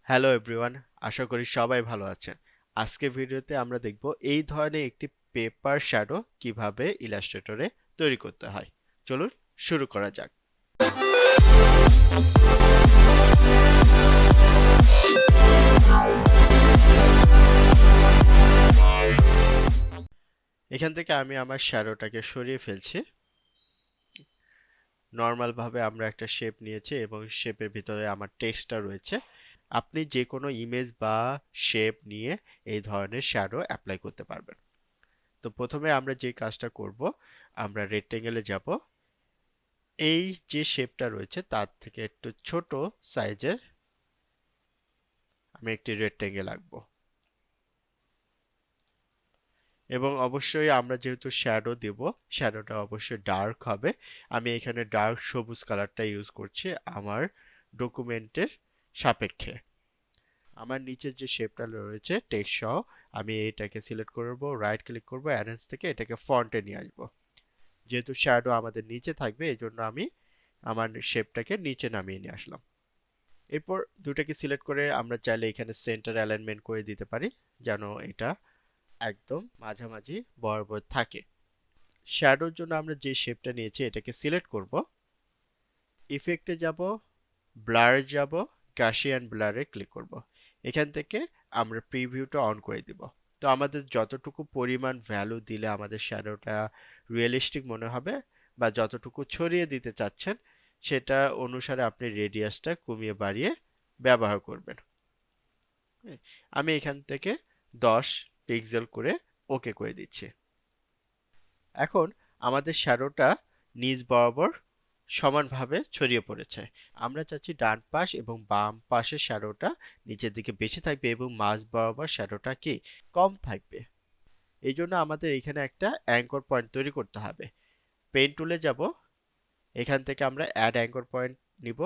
Hello everyone, আশা করি সবাই ভালো আছেন। আজকের ভিডিওতে আমরা দেখব এই ধরনের একটি পেপার শ্যাডো কিভাবে ইলাস্ট্রেটরে তৈরি করতে হয়। চলুন শুরু করা যাক। এখান থেকে আমি আমার শ্যাডোটাকে সরিয়ে ফেলছি। নর্মাল ভাবে আমরা একটা শেপ নিয়েছি এবং শেপের ভিতরে আমার টেক্সটটা রয়েছে। আপনি যে কোনো ইমেজ বা শেপ নিয়ে এই ধরনের শ্যাডো অ্যাপ্লাই করতে পারবেন। তো প্রথমে আমরা যে কাজটা করব, আমরা রেক্টেঙ্গেলে যাব। এই যে শেপটা রয়েছে তার থেকে একটু ছোট সাইজের আমি একটি রেক্টেঙ্গেল আঁকবো। এবং অবশ্যই আমরা যেহেতু শ্যাডো দেব, শ্যাডোটা অবশ্যই ডার্ক হবে। আমি এখানে ডার্ক সবুজ কালারটা ইউজ করছি আমার ডকুমেন্টের সাপেক্ষে। আমার নিচের যে শেপটা রয়েছে টেক্সট সহ, আমি এটাকে সিলেক্ট করব, রাইট ক্লিক করব, অ্যারেঞ্জ থেকে এটাকে ফন্টে নিয়ে আসবো। যেহেতু শ্যাডো আমাদের নিচে থাকবে এই জন্য আমি আমার শেপটাকে নিচে নামিয়ে নিয়ে আসলাম। এরপর দুটাকে সিলেক্ট করে আমরা চাইলে এখানে সেন্টার অ্যালাইনমেন্ট করে দিতে পারি যেন এটা একদম মাঝামাঝি বরাবর থাকে। শ্যাডোর জন্য আমরা যে শেপটা নিয়েছি এটাকে সিলেক্ট করব, ইফেক্টে যাব, ব্লারে যাব, গাসিয়ান ব্লারে ক্লিক করব। এখান থেকে আমরা প্রিভিউটা অন করে দিব। তো আমাদের যতটুকু পরিমাণ ভ্যালু দিলে আমাদের শ্যাডোটা রিয়েলিস্টিক মনে হবে বা যতটুকু ছড়িয়ে দিতে চাচ্ছেন সেটা অনুসারে আপনি রেডিয়াসটা কমিয়ে বাড়িয়ে ব্যবহার করবেন। আমি এখান থেকে 10 পিক্সেল করে ওকে করে দিচ্ছি। এখন আমাদের শ্যাডোটা নিচ বরাবর সমানভাবে ছড়িয়ে পড়েছে। আমরা চাচ্ছি ডান পাশ এবং বাম পাশের শ্যাডোটা নিচের দিকে বেশি থাকবে এবং মাঝ বরাবর শ্যাডোটা কি কম থাকবে। এই জন্য আমাদের এখানে একটা অ্যাঙ্কর পয়েন্ট তৈরি করতে হবে। পেন টুলে যাব, এখান থেকে আমরা অ্যাড অ্যাঙ্কর পয়েন্ট নিব,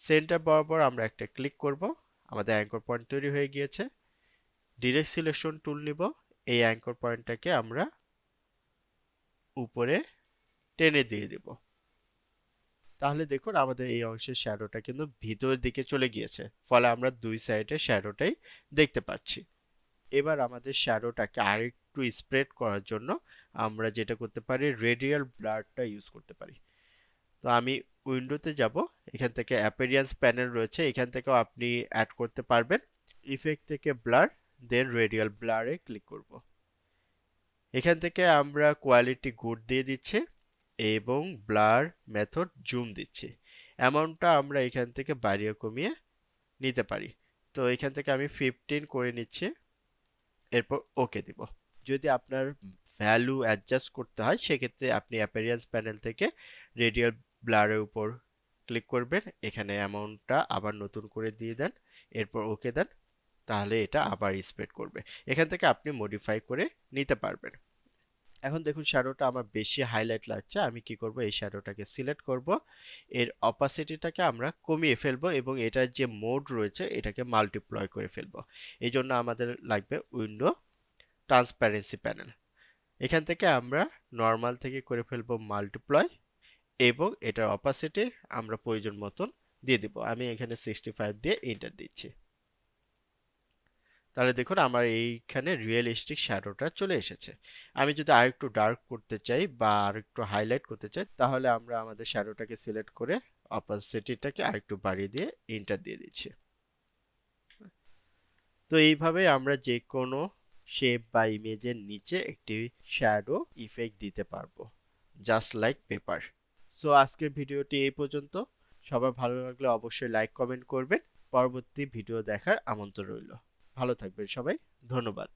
সেন্টার বরাবর আমরা একটা ক্লিক করব, আমাদের অ্যাঙ্কর পয়েন্ট তৈরি হয়ে গিয়েছে। ডিরেক্ট সিলেকশন টুল নিব, এই অ্যাঙ্কর পয়েন্টটাকে আমরা উপরে টেনে দিয়ে দেব। তাহলে দেখুন আমাদের এই অংশের শ্যাডোটা কিন্তু ভিতরের দিকে চলে গিয়েছে, ফলে আমরা দুই সাইডে শ্যাডোটাই দেখতে পাচ্ছি। এবার আমাদের শ্যাডোটাকে আরেকটু স্প্রেড করার জন্য আমরা যেটা করতে পারি, রেডিয়াল ব্লারটা ইউজ করতে পারি। তো আমি উইন্ডোতে যাব, এখান থেকে অ্যাপিয়ারেন্স প্যানেল রয়েছে, এখান থেকেও আপনি অ্যাড করতে পারবেন। ইফেক্ট থেকে ব্লার, দেন রেডিয়াল ব্লারে ক্লিক করব। এখান থেকে আমরা কোয়ালিটি গুড দিয়ে দিচ্ছি এবং ব্লার মেথড জুম দিচ্ছি। অ্যামাউন্টটা আমরা এখান থেকে বাড়িয়ে কমিয়ে নিতে পারি। তো এখান থেকে আমি 15 করে নিচ্ছি, এরপর ওকে দিব। যদি আপনার ভ্যালু অ্যাডজাস্ট করতে হয় সেক্ষেত্রে আপনি অ্যাপিয়ারেন্স প্যানেল থেকে রেডিয়াল ব্লারের উপর ক্লিক করবেন, এখানে অ্যামাউন্টটা আবার নতুন করে দিয়ে দেন, এরপর ওকে দেন, তাহলে এটা আবার স্প্রেড করবে। এখান থেকে আপনি মডিফাই করে নিতে পারবেন। এখন দেখুন শ্যাডোটা আমার বেশি হাইলাইট লাগছে, আমি কি করব, এই শ্যাডোটাকে সিলেক্ট করব, এর অপাসিটিটাকে আমরা কমিয়ে ফেলবো এবং এটার যে মোড রয়েছে এটাকে মাল্টিপ্লয় করে ফেলবো। এই জন্য আমাদের লাগবে উইন্ডো ট্রান্সপারেন্সি প্যানেল। এখান থেকে আমরা নর্মাল থেকে করে ফেলবো মাল্টিপ্লয় এবং এটার অপাসিটি আমরা প্রয়োজন মতন দিয়ে দিব। আমি এখানে 65 দিয়ে এন্টার দিচ্ছি। তাহলে দেখুন আমার এইখানে রিয়েলিস্টিক শ্যাডোটা চলে এসেছে। আমি যদি আরেকটু ডার্ক করতে চাই বা আরেকটু হাইলাইট করতে চাই তাহলে আমরা আমাদের শ্যাডোটাকে সিলেক্ট করে অপাসিটিটাকে আরেকটু বাড়িয়ে দিয়ে এন্টার দিয়ে দিচ্ছি। তো এইভাবে আমরা যে কোনো শেপ বা ইমেজের নিচে একটি শ্যাডো ইফেক্ট দিতে পারবো, জাস্ট লাইক পেপার। সো আজকের ভিডিওটি এই পর্যন্ত। সবার ভালো লাগলে অবশ্যই লাইক কমেন্ট করবেন। পরবর্তী ভিডিও দেখার আমন্ত্রণ রইল। ভালো থাকবেন সবাই, ধন্যবাদ।